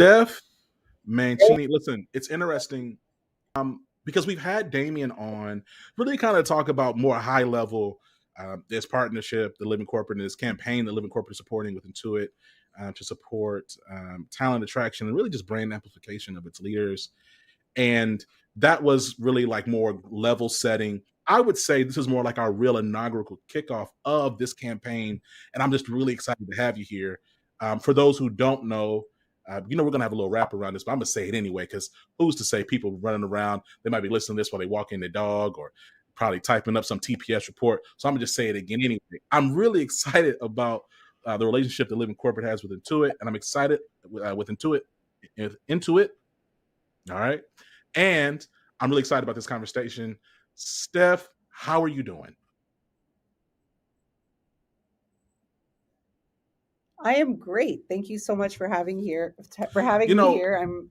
Stef Macini. Listen, it's interesting because we've had Damien on really kind of talk about more high level this partnership, the Living Corporate, and this campaign the Living Corporate is supporting with Intuit to support talent attraction and really just brand amplification of its leaders. And that was really like more level setting. I would say this is more like our real inaugural kickoff of this campaign. And I'm just really excited to have you here. For those who don't know, we're going to have a little wrap around this, but I'm going to say it anyway, because who's to say people running around, they might be listening to this while they walk in their dog or probably typing up some TPS report. So I'm going to just say it again anyway. I'm really excited about the relationship that Living Corporate has with Intuit, and I'm excited with Intuit. All right. And I'm really excited about this conversation. Stef, how are you doing? I am great. Thank you so much for having me here. I'm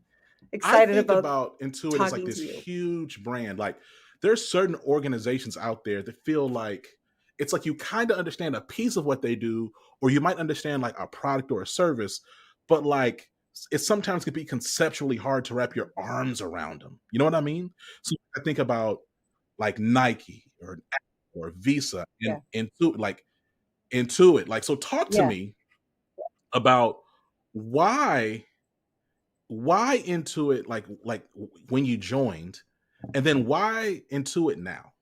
excited about Intuit as like this huge brand. Like there's certain organizations out there that feel like it's like you kind of understand a piece of what they do, or you might understand like a product or a service, but like it sometimes can be conceptually hard to wrap your arms around them. You know what I mean? So I think about like Nike or Visa and Intuit. Like, so talk to me about why Intuit, like when you joined, and then why Intuit now?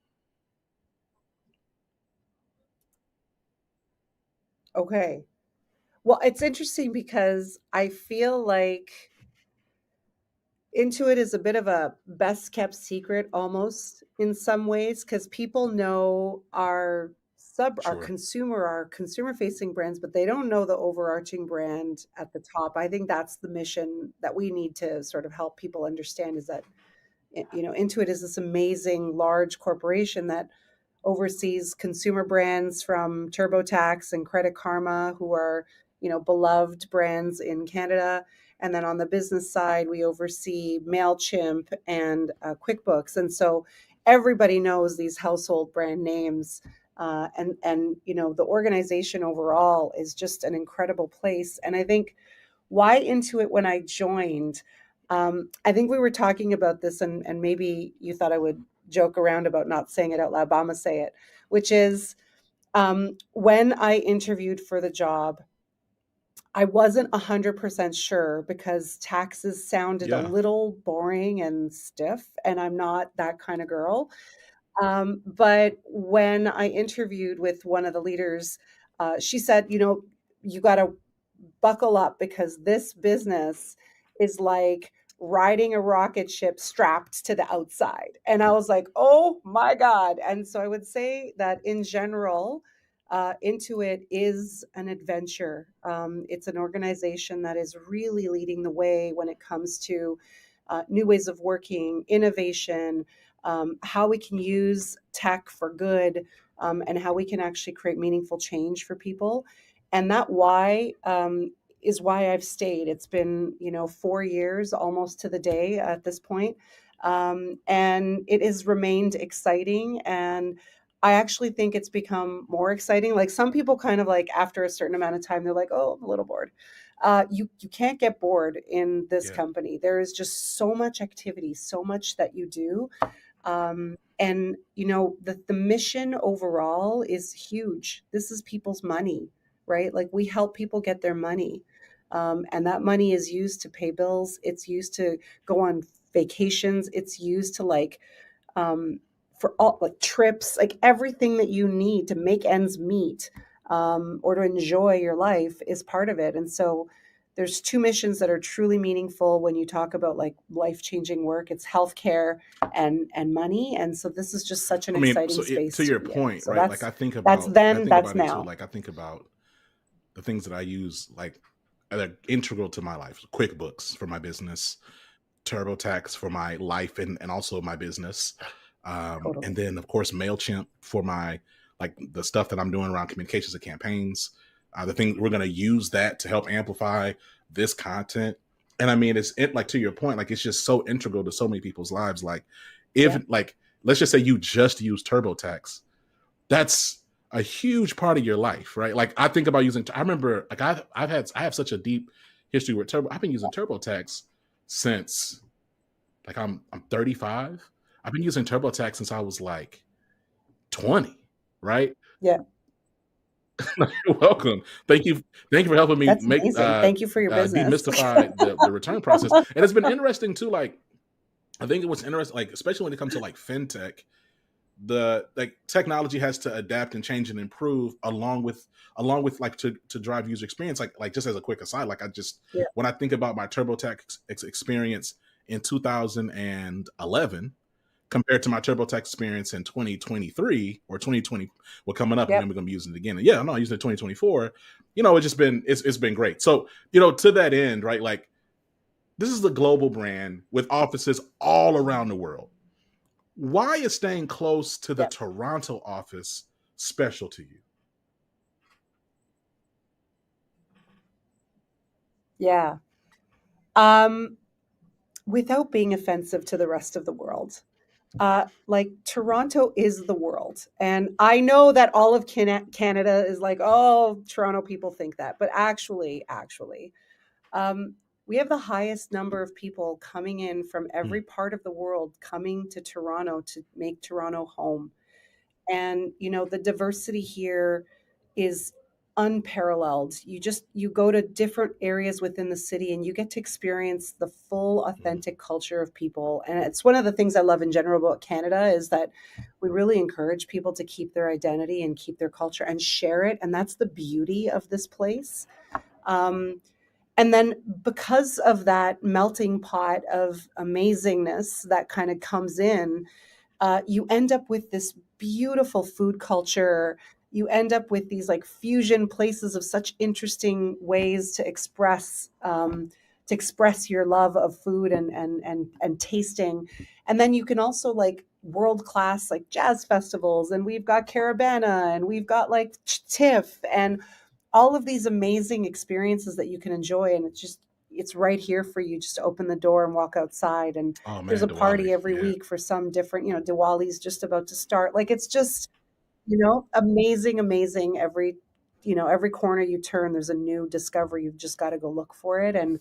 Okay. Well, it's interesting because I feel like Intuit is a bit of a best kept secret almost in some ways, because people know our consumer facing brands, but they don't know the overarching brand at the top. I think that's the mission that we need to sort of help people understand, is that Intuit is this amazing large corporation that oversees consumer brands from TurboTax and Credit Karma, who are, beloved brands in Canada. And then on the business side, we oversee MailChimp and QuickBooks. And so everybody knows these household brand names. The organization overall is just an incredible place. And I think why Intuit when I joined, I think we were talking about this, and maybe you thought I would joke around about not saying it out loud, but I'm gonna say it, which is when I interviewed for the job, I wasn't 100% sure because taxes sounded a little boring and stiff, and I'm not that kind of girl. But when I interviewed with one of the leaders, she said, you got to buckle up because this business is like riding a rocket ship strapped to the outside. And I was like, oh my God. And so I would say that in general, Intuit is an adventure. It's an organization that is really leading the way when it comes to new ways of working, innovation, how we can use tech for good, and how we can actually create meaningful change for people. And that why is why I've stayed. It's been 4 years almost to the day at this point, and it has remained exciting. And I actually think it's become more exciting. Like some people kind of like after a certain amount of time, they're like, "Oh, I'm a little bored." You can't get bored in this company. There is just so much activity, so much that you do. And the mission overall is huge. This is people's money, right? Like we help people get their money. And that money is used to pay bills. It's used to go on vacations. It's used to for all like trips, like everything that you need to make ends meet, or to enjoy your life is part of it. And so there's two missions that are truly meaningful when you talk about like life-changing work. It's healthcare and money. And so this is just such an exciting space. To your point, so right? Like I think about that's now. Like I think about the things that I use like that are integral to my life. QuickBooks for my business, TurboTax for my life and also my business. Totally. And then of course MailChimp for my like the stuff that I'm doing around communications and campaigns. The thing we're going to use that to help amplify this content. And I mean, like to your point, like it's just so integral to so many people's lives. Like if like, let's just say you just use TurboTax, that's a huge part of your life, right? Like I think about I remember like I have such a deep history with Turbo. I've been using TurboTax since like I'm 35. I've been using TurboTax since I was like 20, right? Yeah, You're welcome. Thank you for helping me that's make amazing. Thank you for your business. demystify the return process. And it's been interesting too. Like I think it was interesting, like especially when it comes to like fintech, the like technology has to adapt and change and improve along with like to drive user experience. Like just as a quick aside, like I just Yeah, when I think about my TurboTax experience in 2011 compared to my TurboTax experience in 2023 or 2020, well, coming up, and yeah, then we're gonna be using it again. And yeah, no, I'm using it 2024. It's just been it's been great. So to that end, right? Like this is a global brand with offices all around the world. Why is staying close to the yeah, Toronto office special to you? yeah. Um, Without being offensive to the rest of the world, like Toronto is the world. And I know that all of Canada is like, oh, Toronto people think that. But actually, um, we have the highest number of people coming in from Mm, every part of the world coming to Toronto to make Toronto home. And the diversity here is unparalleled. You go to different areas within the city and you get to experience the full mm, authentic culture of people. And it's one of the things I love in general about Canada is that we really encourage people to keep their identity and keep their culture and share it, and that's the beauty of this place. Um, and then because of that melting pot of amazingness that kind of comes in, you end up with this beautiful food culture. You end up with these like fusion places of such interesting ways to express your love of food and tasting. And then you can also like world class like jazz festivals, and we've got Caravana, and we've got like TIFF, and all of these amazing experiences that you can enjoy, and it's right here for you. Just open the door and walk outside, and oh there's man, a party Diwali, every yeah. week for some different, Diwali's just about to start. Like it's just, amazing. Every corner you turn, there's a new discovery. You've just got to go look for it. And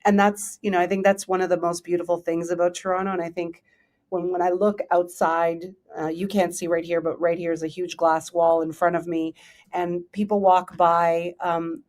that's, I think that's one of the most beautiful things about Toronto. And I think when I look outside, you can't see right here, but right here is a huge glass wall in front of me, and people walk by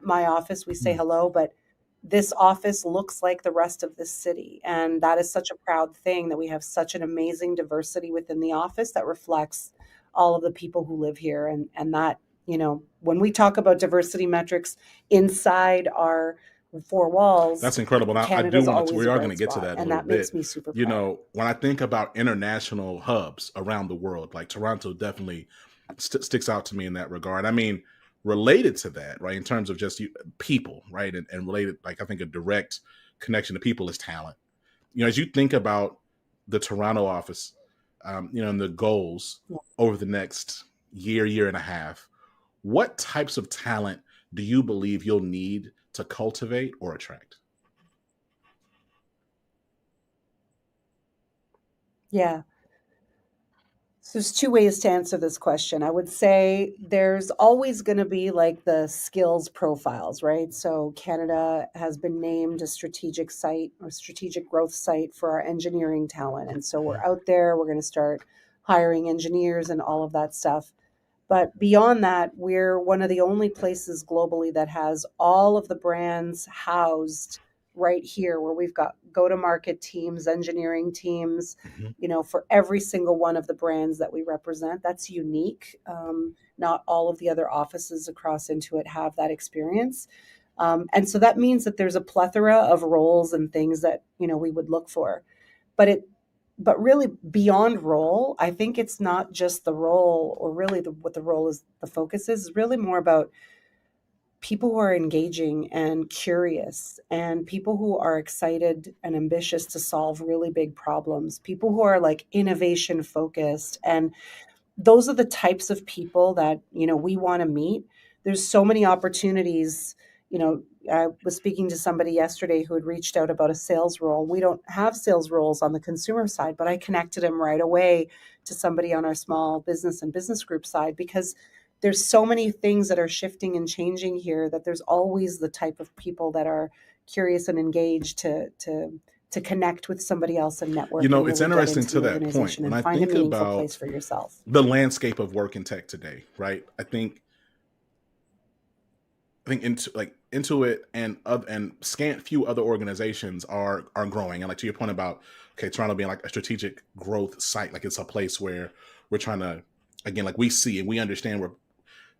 my office. We say Mm. hello, but this office looks like the rest of this city, and that is such a proud thing that we have such an amazing diversity within the office that reflects all of the people who live here, and that when we talk about diversity metrics inside our four walls, That's incredible. Now, I do Canada's want to. always We a are going bright to get to spot, that in a and little that makes bit. me super proud. When I think about international hubs around the world, like Toronto, definitely sticks out to me in that regard. I mean, related to that, right? In terms of just people, right, and related, like I think a direct connection to people is talent. As you think about the Toronto office, and the goals Yeah. over the next year and a half, what types of talent do you believe you'll need to cultivate or attract? Yeah. So there's two ways to answer this question. I would say there's always going to be like the skills profiles, right? So Canada has been named a strategic site or strategic growth site for our engineering talent. And so we're out there, we're going to start hiring engineers and all of that stuff. But beyond that, we're one of the only places globally that has all of the brands housed right here, where we've got go to market teams, engineering teams, Mhm. for every single one of the brands that we represent. That's unique. Not all of the other offices across Intuit have that experience. And so that means that there's a plethora of roles and things that, we would look for. But but really beyond role, I think it's not just the role, or really what the role is, the focus is really more about people who are engaging and curious, and people who are excited and ambitious to solve really big problems, people who are like innovation focused. And those are the types of people that we want to meet. There's so many opportunities. I was speaking to somebody yesterday who had reached out about a sales role. We don't have sales roles on the consumer side, but I connected him right away to somebody on our small business and business group side, because there's so many things that are shifting and changing here that there's always the type of people that are curious and engaged to connect with somebody else and network and It's really get interesting into to the that point. organization When and I find a think meaningful place about for yourself. the landscape of work in tech today, right? I think Intuit and scant few other organizations are growing. And like to your point about Toronto being like a strategic growth site, like it's a place where we're trying to, again, like we see and we understand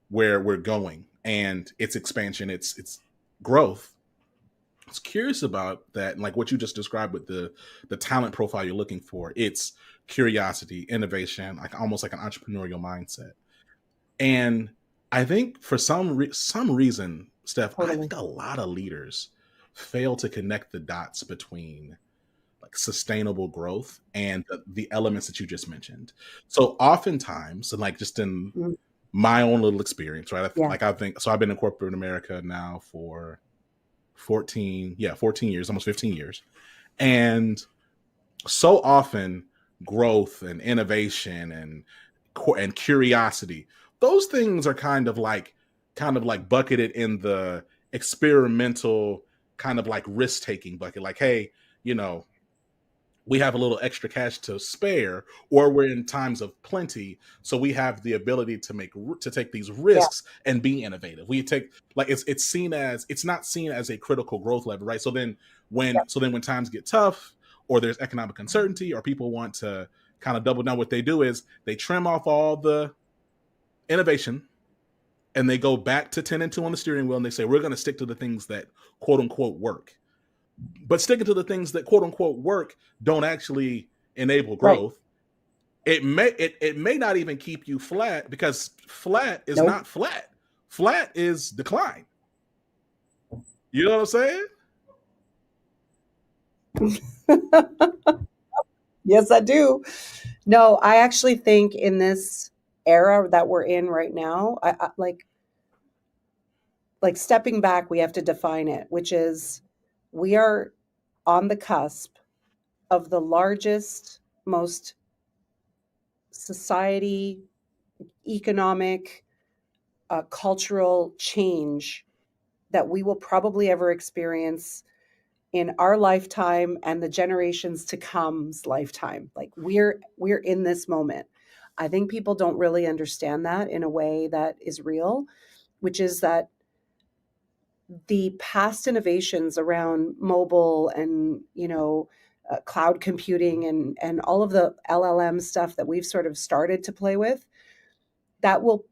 where we're going and its expansion, its growth. I was curious about that, and like what you just described with the talent profile you're looking for. It's curiosity, innovation, like almost like an entrepreneurial mindset. And I think for some reason, Steph, I Totally. think a lot of leaders fail to connect the dots between like sustainable growth and the elements that you just mentioned. So oftentimes, and like just in Mm, my own little experience, right? yeah. Like I think so. I've been in corporate America now for 14 years, almost 15 years, and so often growth and innovation and curiosity, those things are kind of like bucketed in the experimental kind of like risk taking bucket, like, hey, you know we have a little extra cash to spare, or we're in times of plenty, so we have the ability to take these Yeah. risks and be innovative. We take, like, it's not seen as a critical growth lever, right? So then when times get tough, or there's economic uncertainty, or people want to kind of double down, what they do is they trim off all the innovation and they go back to 10 and 2 on the steering wheel, and they say we're going to stick to the things that quote unquote work. But sticking to the things that quote unquote work don't actually enable Right. growth. It may not even keep you flat, because flat is Nope. not flat. Flat is decline. You know what I'm saying? Yes, I do. No, I actually think in this era that we're in right now, like stepping back, we have to define it, which is we are on the cusp of the largest, most society, economic, cultural change that we will probably ever experience in our lifetime and the generations to come's lifetime. Like we're in this moment. I think people don't really understand that in a way that is real, which is that the past innovations around mobile and cloud computing and all of the LLM stuff that we've sort of started to play with, that will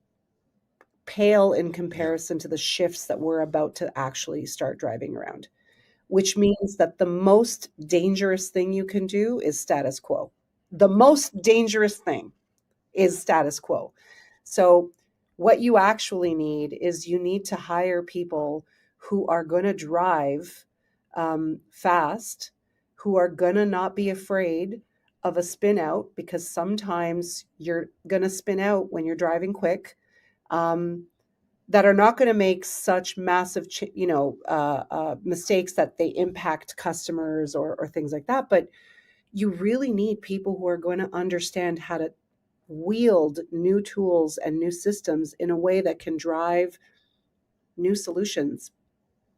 pale in Yeah. comparison to the shifts that we're about to actually start driving around, which means that the most dangerous thing you can do is status quo. The most dangerous thing is status quo. So, what you actually need is you need to hire people who are going to drive fast, who are going to not be afraid of a spin out, because sometimes you're going to spin out when you're driving quick. Um, that are not going to make such massive, mistakes that they impact customers or things like that. But you really need people who are going to understand how to wield new tools and new systems in a way that can drive new solutions.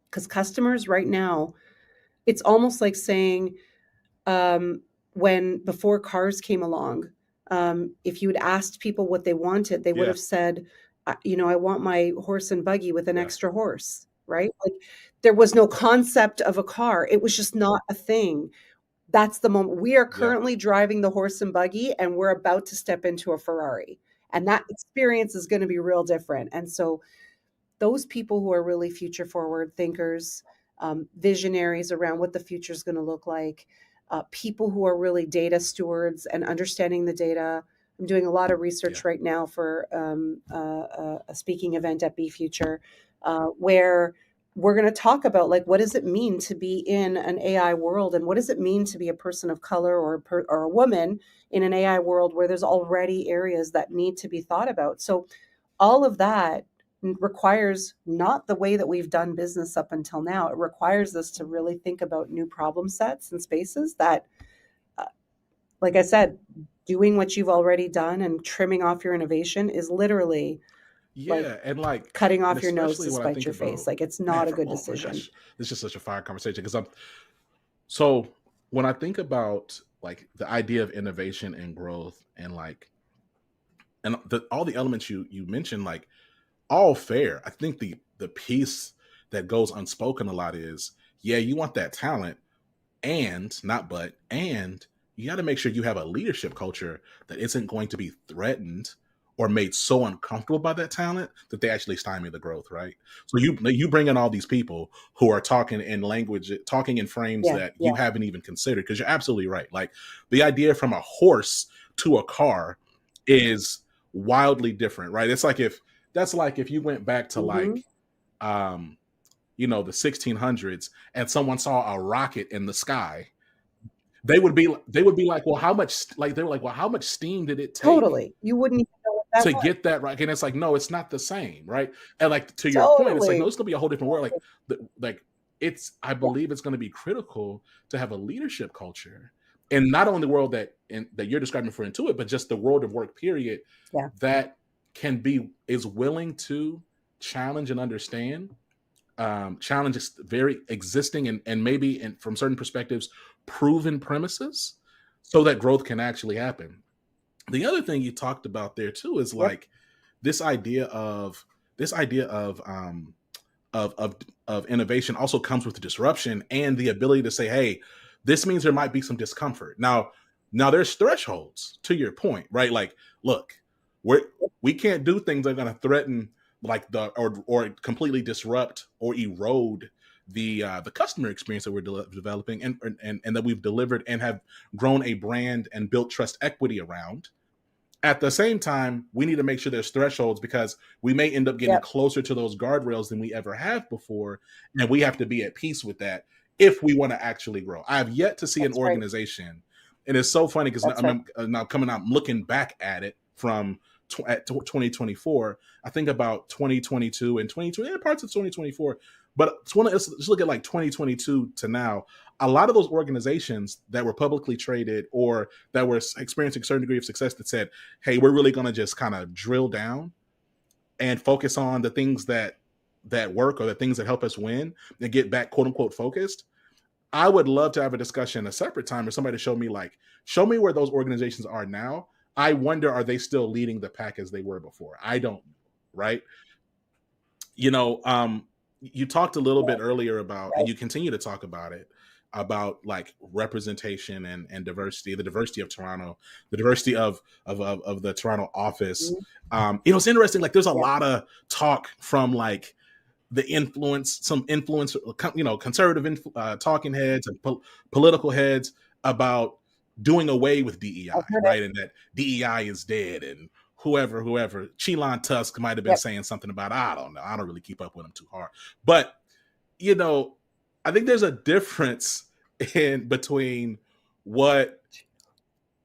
Because customers right now, it's almost like saying, um, when before cars came along, if you had asked people what they wanted, they would Yeah. have said, I want my horse and buggy with an Yes. extra horse, right? Like there was no concept of a car. It was just not a thing. That's the moment. We are Yeah. currently driving the horse and buggy, and we're about to step into a Ferrari. And that experience is going to be real different. And so those people who are really future forward thinkers, visionaries around what the future is going to look like, people who are really data stewards and understanding the data. I'm doing a lot of Yeah. research right now for a speaking event at Be Future, where we're going to talk about like what does it mean to be in an AI world, and what does it mean to be a person of color or a woman in an AI world where there's already areas that need to be thought about. So all of that requires not the way that we've done business up until now. It requires us to really think about new problem sets and spaces that, uh, like I said, doing what you've already done and trimming off your innovation is literally Like Yeah, and like, cutting and off your nose especially to when I spite think your face. about, Like it's man, not a good oh my decision. gosh, this is just such a fire conversation because I'm so when I think about like the idea of innovation and growth and like all the elements you mentioned, like all fair. I think the piece that goes unspoken a lot is, yeah, you want that talent, and not but and you got to make sure you have a leadership culture that isn't going to be threatened or made so uncomfortable by that talent that they actually stymie the growth, right? So you bring in all these people who are talking in language, talking in frames Yeah, that yeah, you haven't even considered, because you're absolutely right. Like the idea from a horse to a car is wildly different, right? It's like if that's like if you went back to hmm like um the 1600s and someone saw a rocket in the sky, they would be like, well, how much, like they were like, well, how much steam did it take totally. You wouldn't even know what that to was. get that right? And it's like, no, it's not the same, right? And like to your point, it's like, no, Totally. it's gonna be a whole different world. Like like it's, I Yeah, believe it's gonna be critical to have a leadership culture, and not only the world that you're describing for Intuit, but just the world of work period, yeah, that is willing to challenge and understand challenges very existing and maybe from certain perspectives proven premises, so that growth can actually happen. The other thing you talked about there too is yep, like this idea of this idea of um of of of innovation also comes with disruption and the ability to say, hey, this means there might be some discomfort. Now there's thresholds to your point, right? Like, look, we can't do things that are going to threaten like or completely disrupt or erode the customer experience that we're developing and that we've delivered and have grown a brand and built trust equity around. At the same time, we need to make sure there's thresholds, because we may end up getting yep. closer to those guardrails than we ever have before. And we have to be at peace with that if we want to actually grow. I have yet to see an That's right. organization. And it's so funny because That's right. now coming out, looking back at it from 2024, I think about 2022 and 2020 and parts of 2024. But let's look at like 2022 to now. A lot of those organizations that were publicly traded or that were experiencing a certain degree of success that said, hey, we're really going to just kind of drill down and focus on the things that work or the things that help us win and get back quote unquote focused. I would love to have a discussion a separate time or somebody to show me where those organizations are now. I wonder, are they still leading the pack as they were before? I don't know, right? you know um you talked a little Yeah, bit earlier about, and right. you continue to talk about it, about like representation and diversity, the diversity of Toronto, the diversity of the Toronto office. Mhm. It's interesting, like there's a Yeah, lot of talk from like some influence, conservative talking heads and political heads about doing away with I've DEI, heard it. right? And that DEI is dead, and whoever, Chelon Tusk might have been Yep. saying something about, I don't know, I don't really keep up with him too hard, but you know, I think there's a difference in between what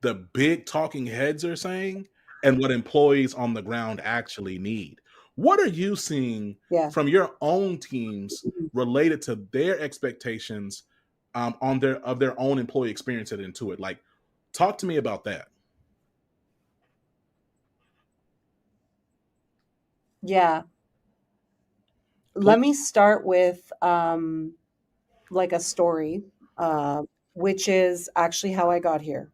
the big talking heads are saying and what employees on the ground actually need. What are you seeing Yeah. from your own teams Mhm. related to their expectations on their own employee experience at Intuit? Like, talk to me about that. Yeah. Let me Please. start with like a story, uh, which is actually how I got here.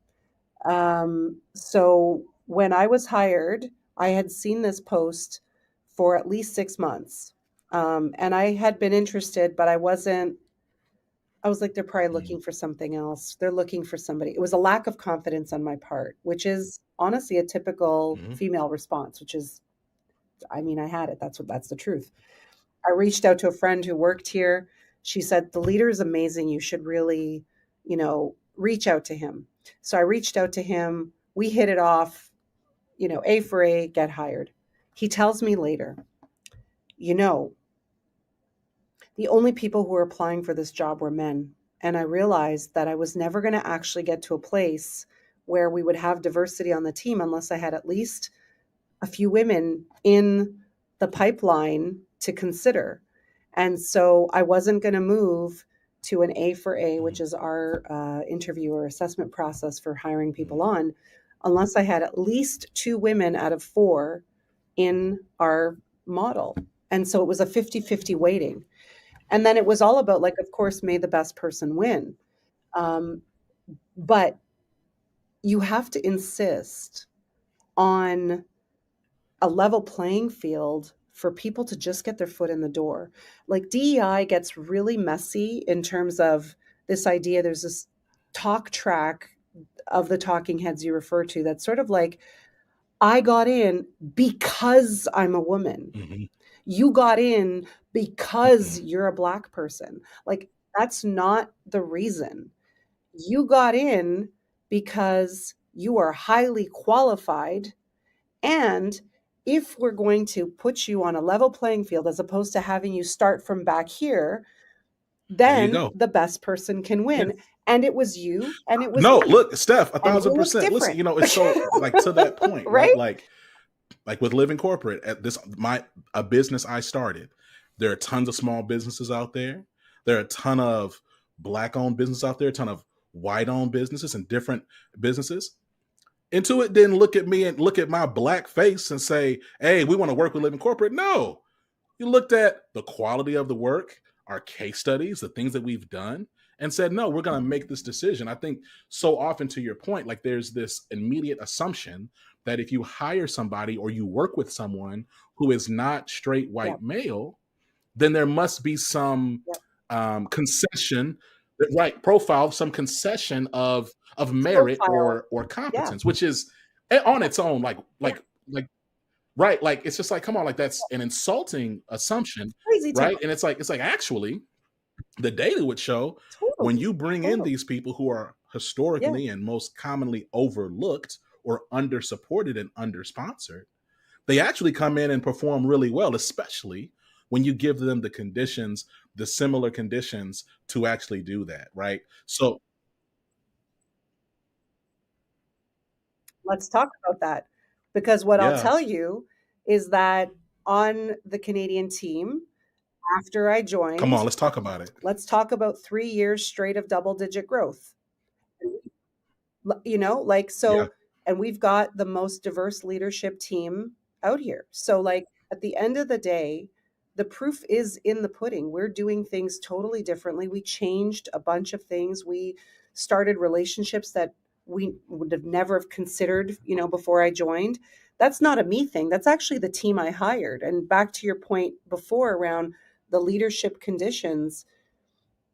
So when I was hired, I had seen this post for at least 6 months. And I had been interested, but I was like, they're probably Mm-hmm. looking for something else. They're looking for somebody. It was a lack of confidence on my part, which is honestly a typical Mm-hmm. female response, which is, I mean, I had it. That's the truth. I reached out to a friend who worked here. She said, the leader is amazing. You should really, reach out to him. So I reached out to him. We hit it off, A for A, get hired. He tells me later, you know, the only people who were applying for this job were men. And I realized that I was never going to actually get to a place where we would have diversity on the team unless I had at least a few women in the pipeline to consider. And so I wasn't going to move to an A for A, which is our interview or assessment process for hiring people Mm-hmm. on, unless I had at least two women out of four in our model. And so it was a 50-50 weighting. And then it was all about, like, of course, may the best person win. Um, but you have to insist on a level playing field for people to just get their foot in the door. Like, DEI gets really messy in terms of this idea. There's this talk track of the talking heads you refer to that's sort of like, I got in because I'm a woman. Mm-hmm. You got in Mm-mm. because you're a Black person. Like, that's not the reason. You got in because you are highly qualified. And if we're going to put you on a level playing field as opposed to having you start from back here, There you then go. the best person can Yeah. win. And it was you and it was No, me. look, Steph, a And thousand who was percent. Listen, different? you know, it's so like to that point, right? Right? Like with Living Corporate, at this my a business I started. There are tons of small businesses out there. There are a ton of black owned businesses out there, a ton of white owned businesses and different businesses. Intuit didn't look at me and look at my black face and say, "Hey, we want to work with Living Corporate." No, you looked at the quality of the work, our case studies, the things that we've done, and said, no, we're going to make this decision. I think so often, to your point, like there's this immediate assumption that if you hire somebody or you work with someone who is not straight white Yep. male, then there must be some Yep. concession, right? Profile, some concession of merit Profile. or Yeah. competence, which is on its own, Yeah. like right, like it's just like, come on, like that's an insulting assumption, Crazy town. right? And it's like actually the data would show when Totally. you bring in Totally. these people who are Yeah. historically and most commonly overlooked or under supported and under sponsored, they actually come in and perform really well, especially when you give them the conditions, the similar conditions to actually do that, right? So Let's talk about that. Because what I'll tell yes, you is that on the Canadian team, after I come joined, on, let's talk about it. let's talk about 3 years straight of double digit growth. Like, Yeah, so, and we've got the most diverse leadership team out here. So, like, at the end of the day, the proof is in the pudding. We're doing things totally differently. We changed a bunch of things. We started relationships that we would have never have considered, before I joined. That's not a me thing. That's actually the team I hired. And back to your point before around the leadership conditions,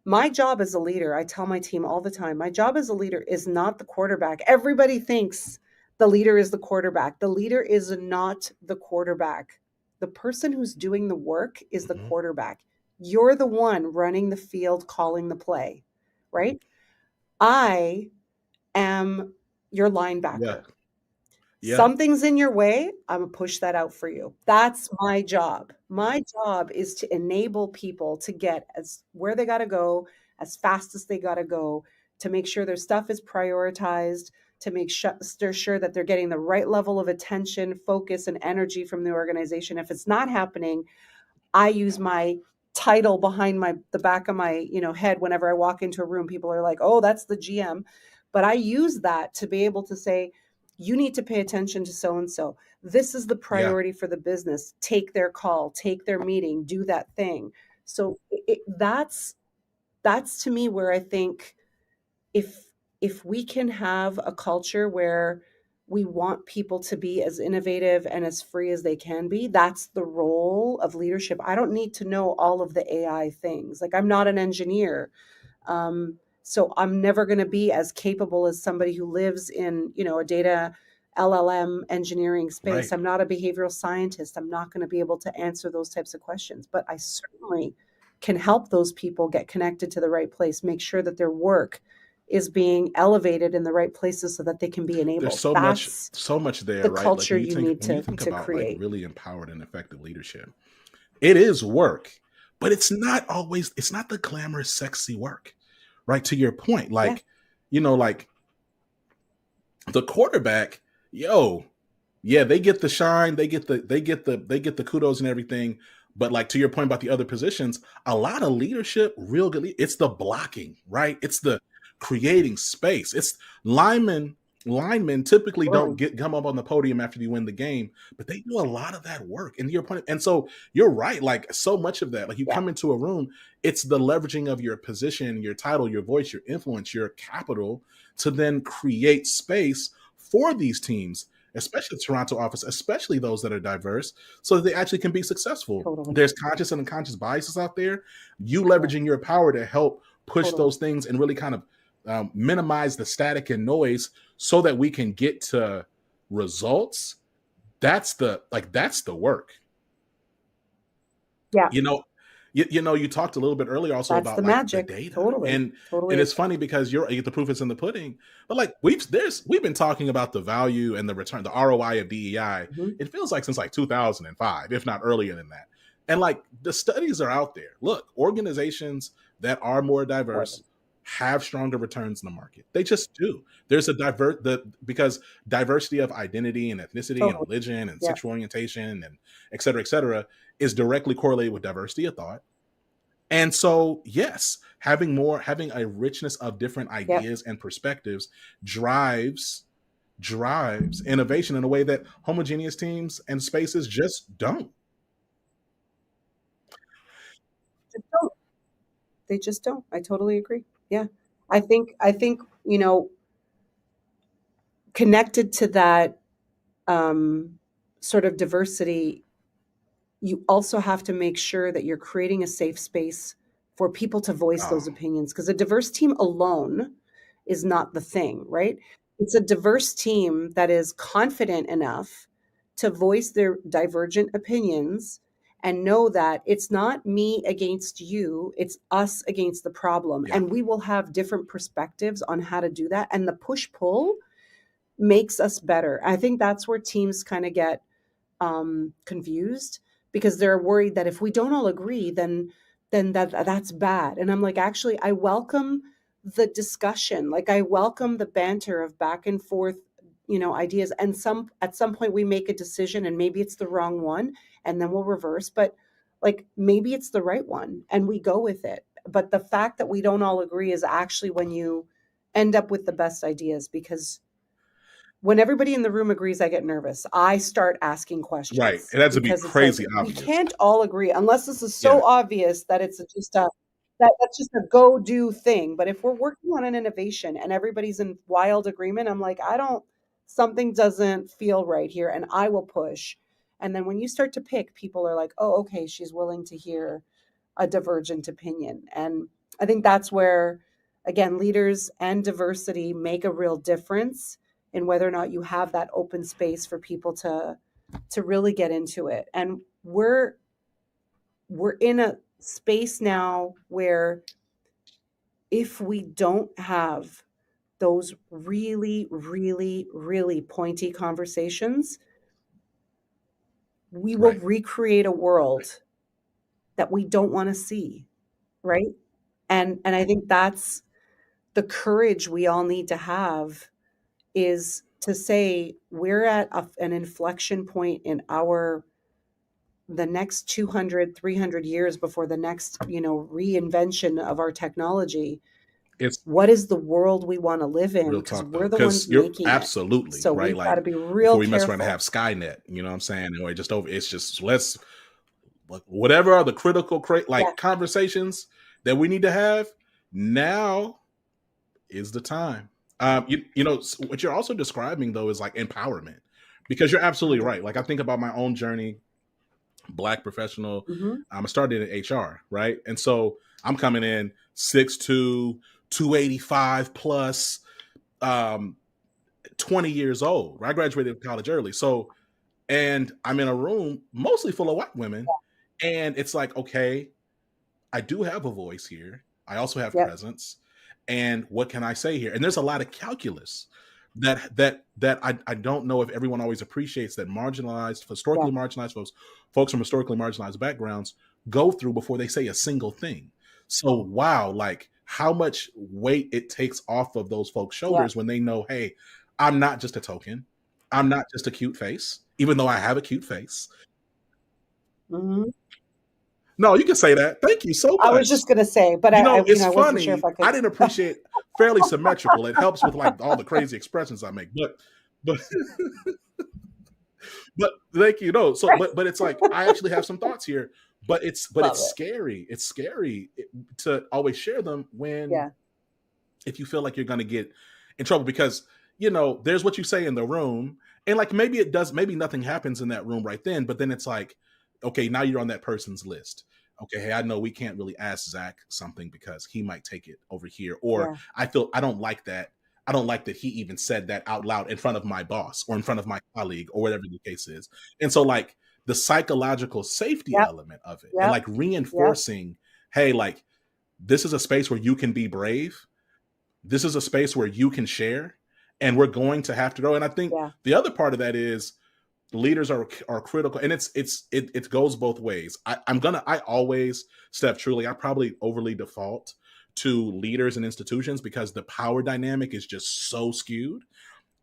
my job as a leader, I tell my team all the time, my job as a leader is not the quarterback. Everybody thinks the leader is the quarterback. The leader is not the quarterback. The person who's doing the work is the hmm, quarterback. You're the one running the field, calling the play, right? I am your yeah, linebacker. yeah, Something's in your way, I'm gonna push that out for you. That's my job. My job is to enable people to get as where they gotta go, as fast as they gotta go, to make sure their stuff is prioritized, to make sure that they're getting the right level of attention, focus, and energy from the organization. If it's not happening, I use my title behind the back of my, head whenever I walk into a room. People are like, "Oh, that's the GM." But I use that to be able to say, "You need to pay attention to so and so. This is the yeah. priority for the business. Take their call, take their meeting, do that thing." So that's to me where I think if if we can have a culture where we want people to be as innovative and as free as they can be, that's the role of leadership. I don't need to know all of the AI things. Like, I'm not an engineer. So I'm never going to be as capable as somebody who lives in, a data LLM engineering space. Right. I'm not a behavioral scientist. I'm not going to be able to answer those types of questions, but I certainly can help those people get connected to the right place, make sure that their work is being elevated in the right places so that they can be There's enabled. so That's much there, the right? Like culture you need when you think to about like create. really empowered and effective leadership, it is work, but it's not the glamorous, sexy work, right? To your point, Yeah. like, like the quarterback, yo, yeah, they get the shine, they get the kudos and everything. But like to your point about the other positions, a lot of leadership, real good, it's the blocking, right? It's the creating space. It's linemen Linemen typically don't Totally. come up on the podium after you win the game, but they do a lot of that work. And your point, and so you're right. Like so much of that, like you Yeah, come into a room, it's the leveraging of your position, your title, your voice, your influence, your capital to then create space for these teams, especially the Toronto office, especially those that are diverse, so that they actually can be successful. totally. There's conscious and unconscious biases out there. You Correct. leveraging your power to help push Totally. those things and really kind of minimize the static and noise so that we can get to results. That's the work. Yeah, You know, you talked a little bit earlier also that's the about like the magic. data, Totally. and Totally it's agree. funny because the proof is in the pudding. But like we've been talking about the value and the return, the ROI of DEI. Mhm. It feels like since like 2005, if not earlier than that. And like the studies are out there. Look, organizations that are more More than diverse have stronger returns in the market. They just do. There's a divert the because diversity of identity and ethnicity and totally. religion and Yeah, sexual orientation and et cetera, is directly correlated with diversity of thought. And so, yes, having a richness of different yeah. ideas and perspectives drives innovation in a way that homogeneous teams and spaces just don't. Just don't. They just don't. I totally agree. Yeah. I think, connected to that sort of diversity, you also have to make sure that you're creating a safe space for people to voice Oh, those opinions because a diverse team alone is not the thing, right? It's a diverse team that is confident enough to voice their divergent opinions and know that it's not me against you, it's us against the problem. yeah, And we will have different perspectives on how to do that. And the push pull makes us better. I think that's where teams kind of get confused because they're worried that if we don't all agree, then that's bad. And I'm like, actually, I welcome the discussion. Like I welcome the banter of back and forth, ideas. And some at some point we make a decision, and maybe it's the wrong one, and then we'll reverse. But like maybe it's the right one, and we go with it. But the fact that we don't all agree is actually when you end up with the best ideas because when everybody in the room agrees, I get nervous. I start asking right. questions It has to be because it's like crazy we obvious. can't all agree unless this is Yeah, so obvious that it's just that's just a go do thing. But if we're working on an innovation and everybody's in wild agreement, I'm like, I don't something doesn't feel right here and I will push. And then when you start to pick, people are like, "Oh, okay, she's willing to hear a divergent opinion." And I think that's where, again, leaders and diversity make a real difference in whether or not you have that open space for people to really get into it. And we're in a space now where if we don't have those really, really, really pointy conversations, we will right. recreate a world that we don't want to see, right? And I think that's the courage we all need to have is to say we're at an inflection point in our the next 200, 300 years before the next reinvention of our technology. It's What is the world we want to live in real because talk though, we're the because ones you're making it, absolutely so right. we've got Like to be real before we mess around and have careful. Skynet, you know what I'm saying? Or just over, it's just let's whatever are the critical Yeah, like conversations that we need to have now is the time. What you're also describing though is like empowerment, because you're absolutely right. Like I 100%. think about my own journey, black professional. Hmm. I started in HR, right? And so I'm coming in 6'2", 285 plus, um, 20 years old. Right? I graduated college early, so and I'm in a room mostly full of white women, and it's like, okay, I do have a voice here. I also have Yep. presence. And what can I say here? And there's a lot of calculus that I don't know if everyone always appreciates, that Yeah. historically marginalized folks from historically marginalized backgrounds go through before they say a single thing. So wow, like how much weight it takes off of those folks' Yeah. shoulders when they know, hey, I'm not just a token. I'm not just a cute face, even though I have a cute face. Hmm. No, you can say that. Thank you so I was much. just gonna say, but You know, I it's I wasn't sure if funny. I I could. didn't appreciate fairly symmetrical. It helps with like all the crazy expressions I make, but but like so Right. but it's like I actually have some thoughts here, but Love it's it. scary. It's scary to always share them when Yeah. if you feel like you're going to get in trouble because there's what you say in the room, and like maybe nothing happens in that room right then, but then it's like, okay, now you're on that person's list. Okay, hey, I know we can't really ask Zach something because he might take it over here, or Yeah. I don't like that. I don't like that he even said that out loud in front of my boss or in front of my colleague or whatever the case is. And so like the psychological safety Yep. element of it and Yep. like Yep. reinforcing, hey, like this is a space where you can be brave, this is a space where you can share, and we're going to have to grow. And I think Yeah. the other part of that is leaders are critical, and it goes both ways. I always, Steph, truly, I probably overly default to leaders and institutions because the power dynamic is just so skewed.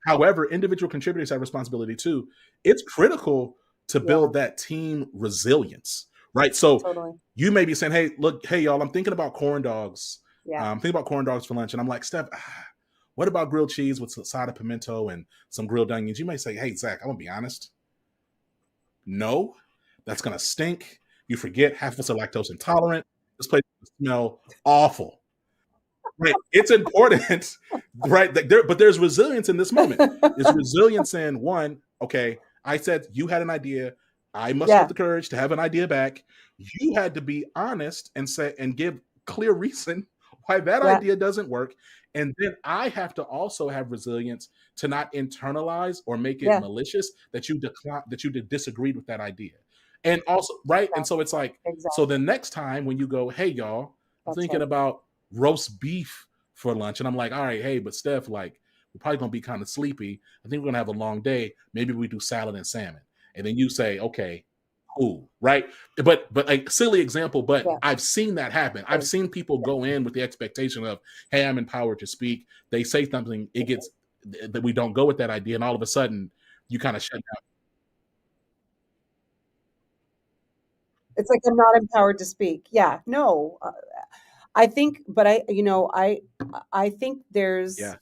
However, individual contributors have responsibility too. It's critical to Yeah. build that team resilience, right? So Totally. you may be saying, "Hey, look, hey y'all, I'm thinking about corn dogs. Yeah. Thinking about corn dogs for lunch," and I'm like, "Steph, what about grilled cheese with a side of pimento and some grilled onions?" You may say, "Hey, Zach, I'm gonna be honest. No, that's gonna stink. You forget half of us are lactose intolerant. This place smell awful." Right. It's important, right? But there's resilience in this moment. There's resilience in one, okay, I said you had an idea. I mustered up Yeah. the courage to have an idea back. You had to be honest and say and give clear reason why that Yeah. idea doesn't work. And then I have to also have resilience to not internalize or make it Yeah. malicious that you decline that you disagreed with that idea. And also, right? And so Exactly. it's like, so the Exactly. next time when you go, hey y'all, I'm That's thinking right. about roast beef for lunch. And I'm like, all right, hey, but Steph, like, we're probably gonna be kind of sleepy. I think we're gonna have a long day. Maybe we do salad and salmon. And then you say, okay, cool, right? But like silly example, but Yeah. I've seen that happen. I've Sure. seen people Yeah. go in with the expectation of, hey, I'm empowered to speak. They say something, it gets that we don't go with that idea, and all of a sudden you kind of shut down. It's like I'm not empowered to speak. Yeah. No. I think, but I think Yeah.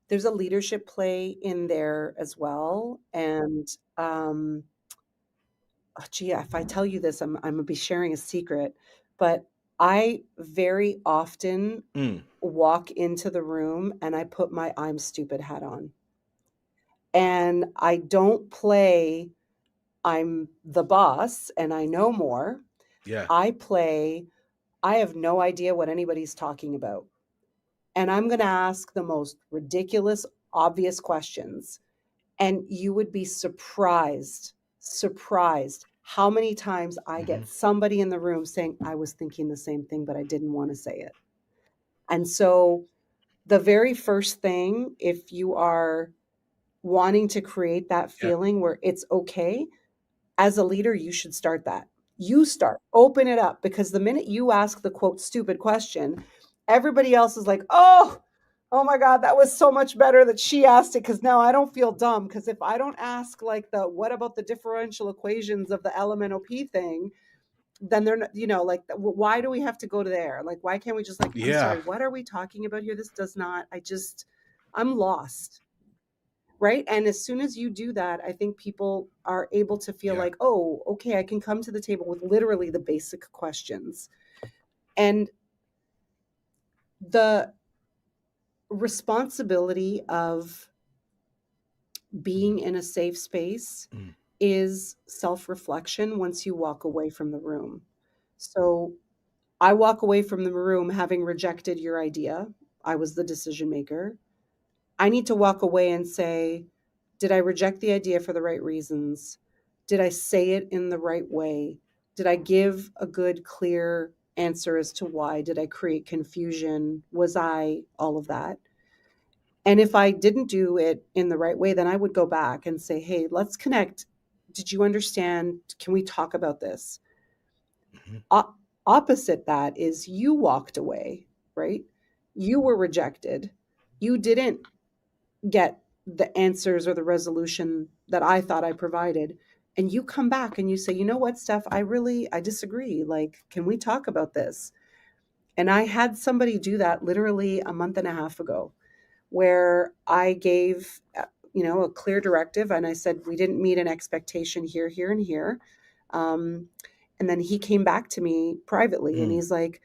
there's a leadership play in there as well, and um, oh, gee, if I tell you this, I'm gonna be sharing a secret, but I very often Mm, walk into the room and I put my I'm stupid hat on. And I don't play I'm the boss and I know more. yeah. I play I have no idea what anybody's talking about. And I'm going to ask the most ridiculous, obvious questions. And you would be surprised how many times I Mm-hmm. get somebody in the room saying, I was thinking the same thing, but I didn't want to say it. And so, the very first thing, if you are wanting to create that Yeah. feeling where it's okay, as a leader, you should start that. You start, open it up because the minute you ask the quote stupid question, everybody else is like, oh my God, that was so much better that she asked it because now I don't feel dumb. Because if I don't ask, like, the what about the differential equations of the LMNOP thing, then they're not, like, why do we have to go to there? Like, why can't we just, like, I'm Yeah. sorry, what are we talking about here? This does not, I'm lost. Right. And as soon as you do that, I think people are able to feel Yeah. like, oh, okay, I can come to the table with literally the basic questions. And the responsibility of being in a safe space Mm, is self reflection once you walk away from the room. So I walk away from the room having rejected your idea. I was the decision maker. I need to walk away and say, did I reject the idea for the right reasons? Did I say it in the right way? Did I give a good, clear answer as to why? Did I create confusion? Was I all of that? And if I didn't do it in the right way, then I would go back and say, hey, let's connect. Did you understand? Can we talk about this? mhm. O- Opposite that is you walked away, right? You were rejected. You didn't get the answers or the resolution that I thought I provided. And you come back and you say, you know what, Steph, I disagree. Like, can we talk about this? And I had somebody do that literally a month and a half ago, where I gave, a clear directive, and I said, we didn't meet an expectation here, here, and here. Um, and then he came back to me privately and Mm. he's like,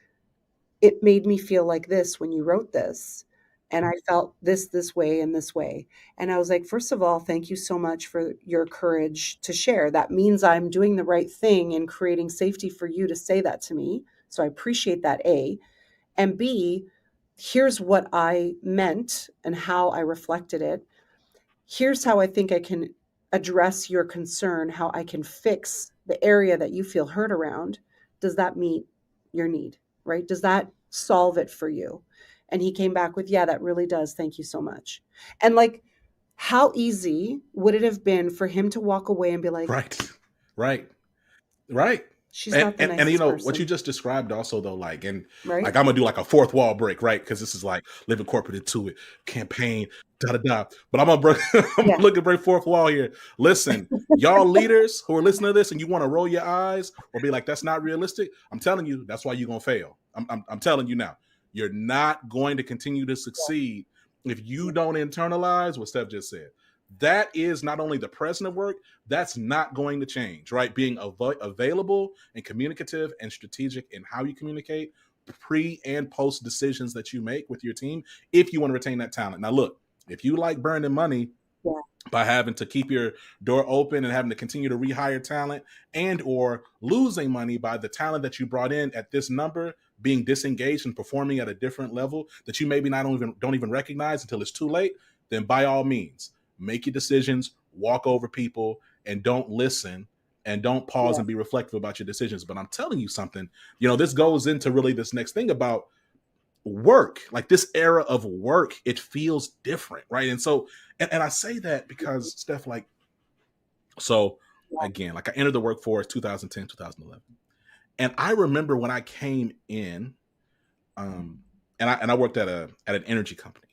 it made me feel like this when you wrote this. And I felt this way and this way. And I was like, first of all, thank you so much for your courage to share. That means I'm doing the right thing and creating safety for you to say that to me. So I appreciate that, A. And B, here's what I meant and how I reflected it. Here's how I think I can address your concern, how I can fix the area that you feel hurt around. Does that meet your need? Right? Does that solve it for you? And he came back with, yeah, that really does. Thank you so much. And like, how easy would it have been for him to walk away and be like, Right. Right. Right. she's And, not the and nicest what you person, just described also though, like, and right? like I'm gonna do like a fourth wall break, right? Because this is like living corporate Intuit campaign, da da da. But I'm gonna break, I'm Yeah. looking to break fourth wall here. Listen, y'all leaders who are listening to this and you want to roll your eyes or be like, that's not realistic. I'm telling you, that's why you're gonna fail. I'm telling you now, you're not going to continue to succeed if you don't internalize what Steph just said. That is not only the present of work, that's not going to change, right? Being available and communicative and strategic in how you communicate, pre and post decisions that you make with your team, if you want to retain that talent. Now, look, if you like burning money Yeah. by having to keep your door open and having to continue to rehire talent, and or losing money by the talent that you brought in at this number being disengaged and performing at a different level that you maybe not even don't even recognize until it's too late, then by all means make your decisions, walk over people, and don't listen, and don't pause Yeah. and be reflective about your decisions. But I'm telling you something, this goes into really this next thing about work, like this era of work. It feels different, right? And so, and I say that because Steph, like, so again, like I entered the workforce 2010, 2011. And I remember when I came in, and I worked at an energy company.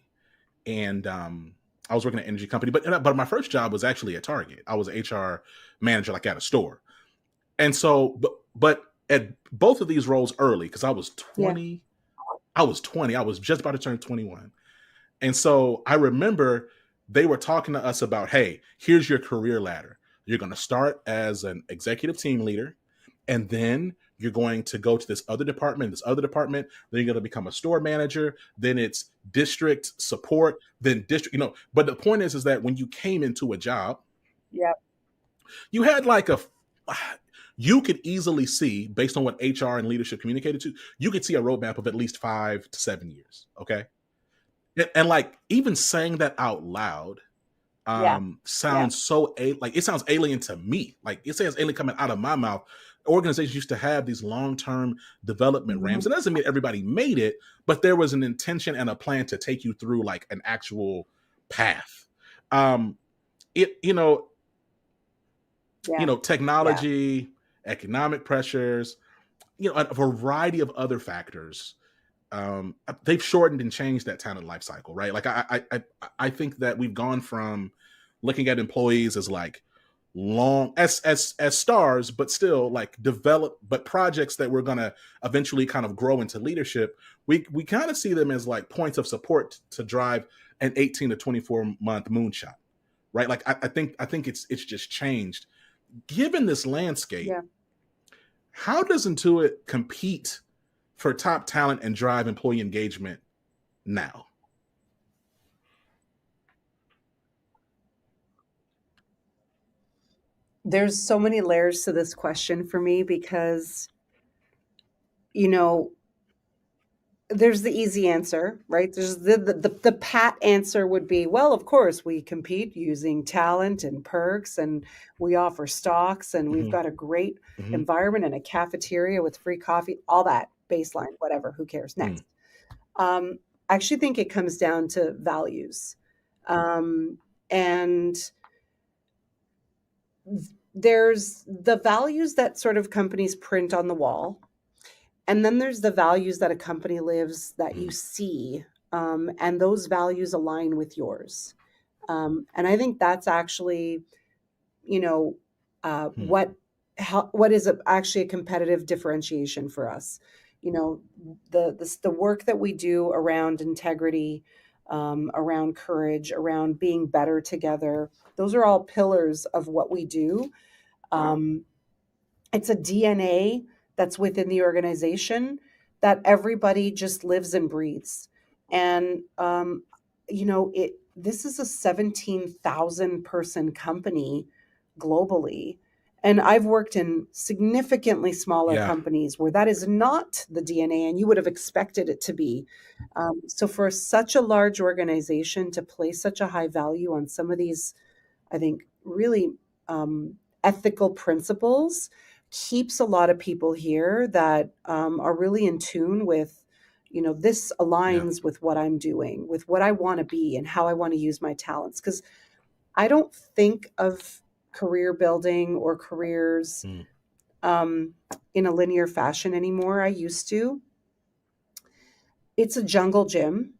And I was working at an energy company, but my first job was actually at Target. I was an HR manager, like at a store. And so, but at both of these roles early, because Yeah. I was 20, I was just about to turn 21. And so I remember they were talking to us about, hey, here's your career ladder. You're going to start as an executive team leader, and then you're going to go to this other department, then you're going to become a store manager, then it's district support, then district, but the point is that when you came into a job, Yeah. you had like you could easily see, based on what HR and leadership communicated to you, could see a roadmap of at least 5 to 7 years. Okay. And like even saying that out loud Yeah. Yeah. sounds so like it sounds alien to me. Like it sounds alien coming out of my mouth. Organizations used to have these long-term development ramps. Mhm. It doesn't mean everybody made it, but there was an intention and a plan to take you through like an actual path. Um, it Yeah. Yeah. technology, economic pressures, a variety of other factors. They've shortened and changed that talent life cycle, right? Like I think that we've gone from looking at employees as like long as stars, but still like develop, but projects that we're gonna eventually kind of grow into leadership. We kind of see them as like points of support to drive an 18 to 24-month moonshot, right? Like I think it's just changed. Given this landscape, Yeah. how does Intuit compete for top talent and drive employee engagement now? There's so many layers to this question for me because, you know, there's the easy answer, right? There's the pat answer would be, well, of course, we compete using talent and perks, and we offer stocks, and we've Mm-hmm. got a great Mm-hmm. environment and a cafeteria with free coffee, all that baseline, whatever, who cares? Mm. Next. I actually think it comes down to values. Um, and there's the values that sort of companies print on the wall. And then there's the values that a company lives that you Mm. see, and those values align with yours. And I think that's actually, you know, Mm. what is actually a competitive differentiation for us. you know, the work that we do around integrity, around courage, around being better together. Those are all pillars of what we do. Um, it's a DNA that's within the organization that everybody just lives and breathes. And this is a 17,000 person company globally. And I've worked in significantly smaller Yeah. companies where that is not the DNA, and you would have expected it to be. So, for such a large organization to place such a high value on some of these, I think, really ethical principles keeps a lot of people here that are really in tune with, this Yeah. aligns with what I'm doing, with what I want to be, and how I want to use my talents. Because I don't think of career building or careers Mm. um, in a linear fashion anymore. I used to. It's a jungle gym,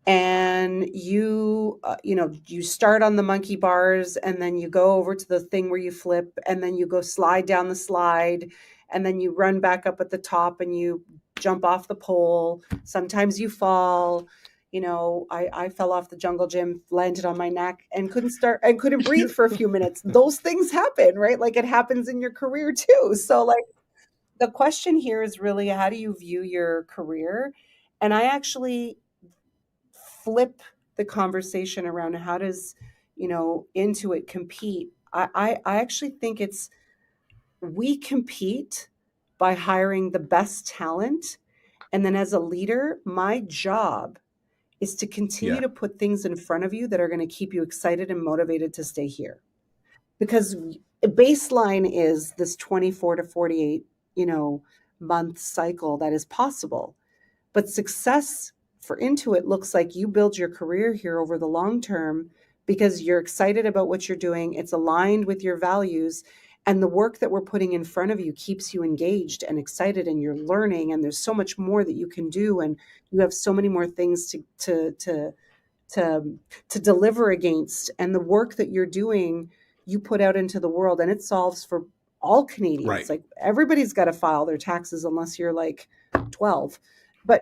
and you start on the monkey bars, and then you go over to the thing where you flip, and then you go slide down the slide, and then you run back up at the top, and you jump off the pole. Sometimes you fall. I fell off the jungle gym, landed on my neck, and couldn't breathe for a few minutes. Those things happen, right? Like, it happens in your career too. So, like, the question here is really, how do you view your career? And I actually flip the conversation around, how does, Intuit compete. I actually think it's, we compete by hiring the best talent, and then as a leader, my job is to continue Yeah. to put things in front of you that are going to keep you excited and motivated to stay here. Because baseline is this 24 to 48, month cycle that is possible. But success for Intuit looks like you build your career here over the long term because you're excited about what you're doing. It's aligned with your values. And the work that we're putting in front of you keeps you engaged and excited, and you're learning. And there's so much more that you can do. And you have so many more things to to deliver against. And the work that you're doing, you put out into the world, and it solves for all Canadians. Right. Like, everybody's got to file their taxes unless you're like 12. But,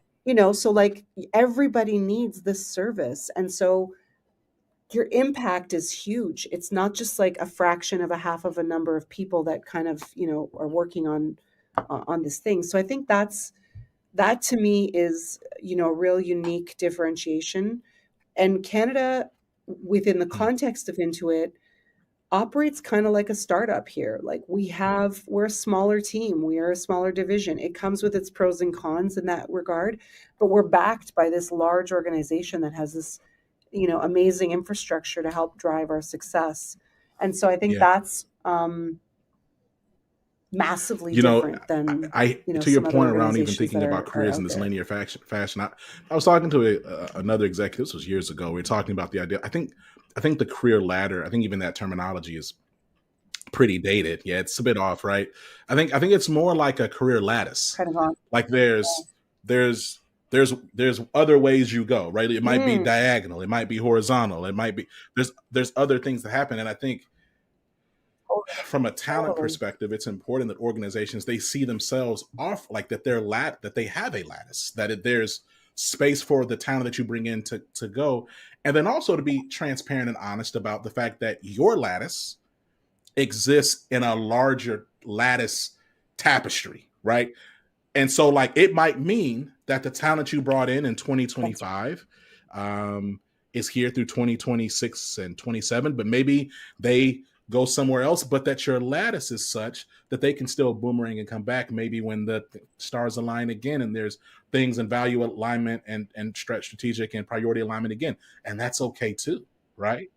so, like, everybody needs this service. And so your impact is huge. It's not just like a fraction of a half of a number of people that kind of, are working on this thing. So I think that to me is, a real unique differentiation. And Canada, within the Mm. context of Intuit, operates kind of like a startup here. Like, we're a smaller team, we are a smaller division. It comes with its pros and cons in that regard, but we're backed by this large organization that has this, amazing infrastructure to help drive our success. And so I think Yeah. that's massively You know, different than, to your some other point around even organizations thinking that about are careers in out this there. linear fashion. I was talking to another executive. This was years ago. We were talking about the idea. I think the career ladder. I think even that terminology is pretty dated. Yeah, it's a bit off, right? I think it's more like a career lattice. Kind of on. Like there's there's other ways you go, right? It might be Mm, diagonal, it might be horizontal, it might be there's other things that happen, and I think totally, from a talent totally. perspective, it's important that organizations they see themselves off like that that they have a lattice, there's space for the talent that you bring in to go, and then also to be transparent and honest about the fact that your lattice exists in a larger lattice tapestry, right? And so, like, it might mean that the talent you brought in That's 2025 is here through 2026 and 27, but maybe they go somewhere else, but that your lattice is such that they can still boomerang and come back maybe when the stars align again and there's things in value alignment and strategic and priority alignment again. And that's okay too, right?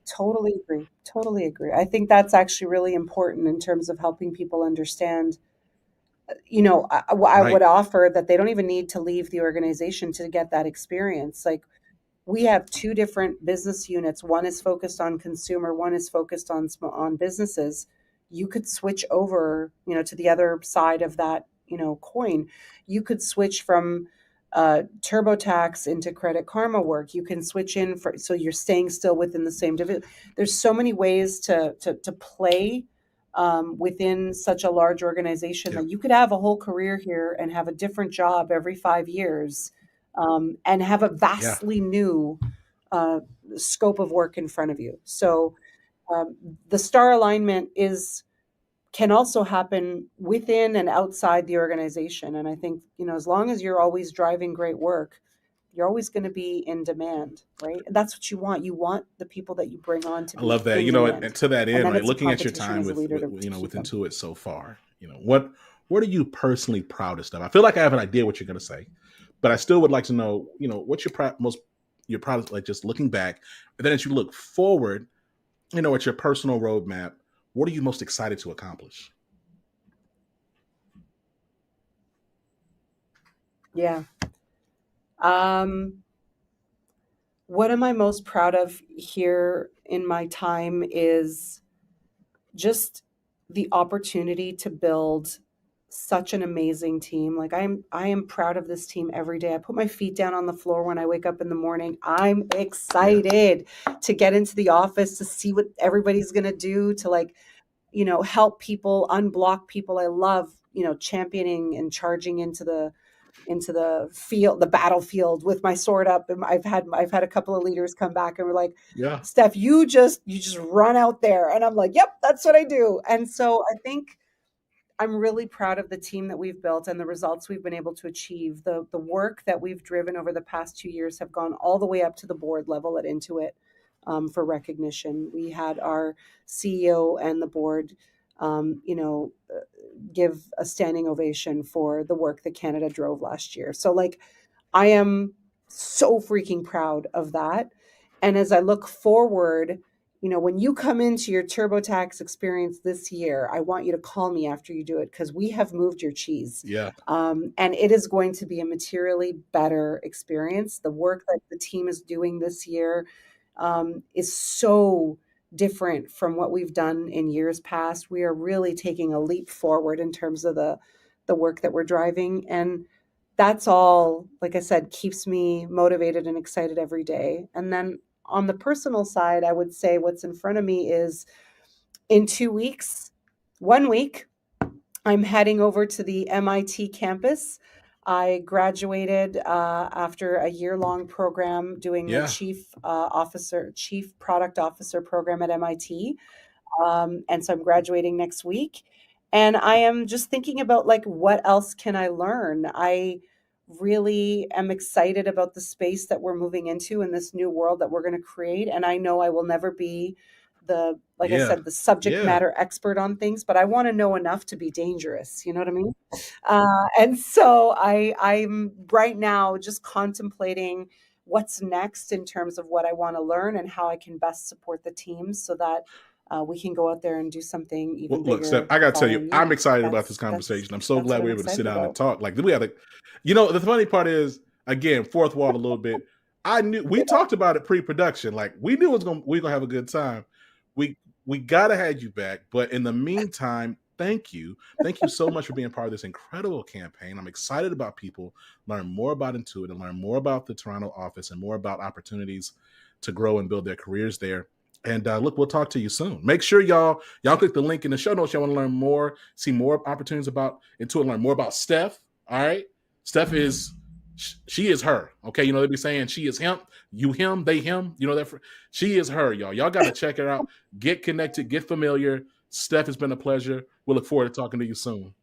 Totally agree. Totally agree. I think that's actually really important in terms of helping people understand. I would Right. offer that they don't even need to leave the organization to get that experience. Like, we have two different business units. One is focused on consumer, one is focused on businesses. You could switch over, to the other side of that, coin. You could switch from TurboTax into Credit Karma work. You can switch in so you're staying still within the same division. There's so many ways to play within such a large organization Yeah. that you could have a whole career here and have a different job every 5 years, and have a Yeah. vastly new uh, scope of work in front of you. So um, the star alignment is can also happen within and outside the organization. And I think, as long as you're always driving great work, you're always going to be in demand, right? And that's what you want. You want the people that you bring on to I be love that. in And demand. to that And end, then right, it's a looking at your competition time as a leader to with keep with them. Intuit so far, what are you personally proudest of? I feel like I have an idea what you're going to say, but I still would like to know, what's your proudest, like just looking back, and then as you look forward, at your personal roadmap, what are you most excited to accomplish? Yeah. Um, what am I most proud of here in my time is just the opportunity to build such an amazing team. Like I am proud of this team every day. I put my feet down on the floor when I wake up in the morning. I'm Yeah. excited to get into the office, to see what everybody's going to do, to like, help people, unblock people. I love, championing and charging into the field, the battlefield with my sword up. And I've had a couple of leaders come back and were like, Yeah. Steph, you just run out there. And I'm like, yep, that's what I do. And so I think I'm really proud of the team that we've built and the results we've been able to achieve. The work that we've driven over the past 2 years have gone all the way up to the board level at Intuit, for recognition. We had our CEO and the board, give a standing ovation for the work that Canada drove last year. So, like, I am so freaking proud of that. And as I look forward, when you come into your TurboTax experience this year, I want you to call me after you do it because we have moved your cheese. Yeah. And it is going to be a materially better experience. The work that the team is doing this year is so different from what we've done in years past. We are really taking a leap forward in terms of the work that we're driving. And that's all, like I said, keeps me motivated and excited every day. And then on the personal side, I would say what's in front of me is in 2 weeks, 1 week, I'm heading over to the MIT campus. I graduated after a year-long program doing the Yeah. chief product officer program at MIT. And so I'm graduating next week. And I am just thinking about like what else can I learn? I really am excited about the space that we're moving into in this new world that we're going to create. And I know I will never be like I Yeah. said, the subject Yeah. matter expert on things, but I want to know enough to be dangerous. You know what I mean? And so I'm right now just contemplating what's next in terms of what I want to learn and how I can best support the team so that we can go out there and do something Well, even look, Steph, bigger I the got to tell you, following I'm year. excited about this That's conversation. I'm so that's glad what we I'm were able to sit excited down and about. talk. Like, we had a, the funny part is, again, fourth wall a little bit. I knew we Yeah. talked about it pre-production. Like, we knew we were gonna have a good time. We we gotta have you back. But in the meantime, thank you so much for being part of this incredible campaign. I'm excited about people learn more about Intuit and learn more about the Toronto office and more about opportunities to grow and build their careers there. And look, we'll talk to you soon. Make sure y'all click the link in the show notes. Y'all want to learn more, see more opportunities about Intuit, learn more about Steph. All right, Steph is she is her. Okay, they be saying she is him, you him, they him. She is her, y'all. Y'all got to check her out. Get connected, get familiar. Steph, has been a pleasure. We'll look forward to talking to you soon.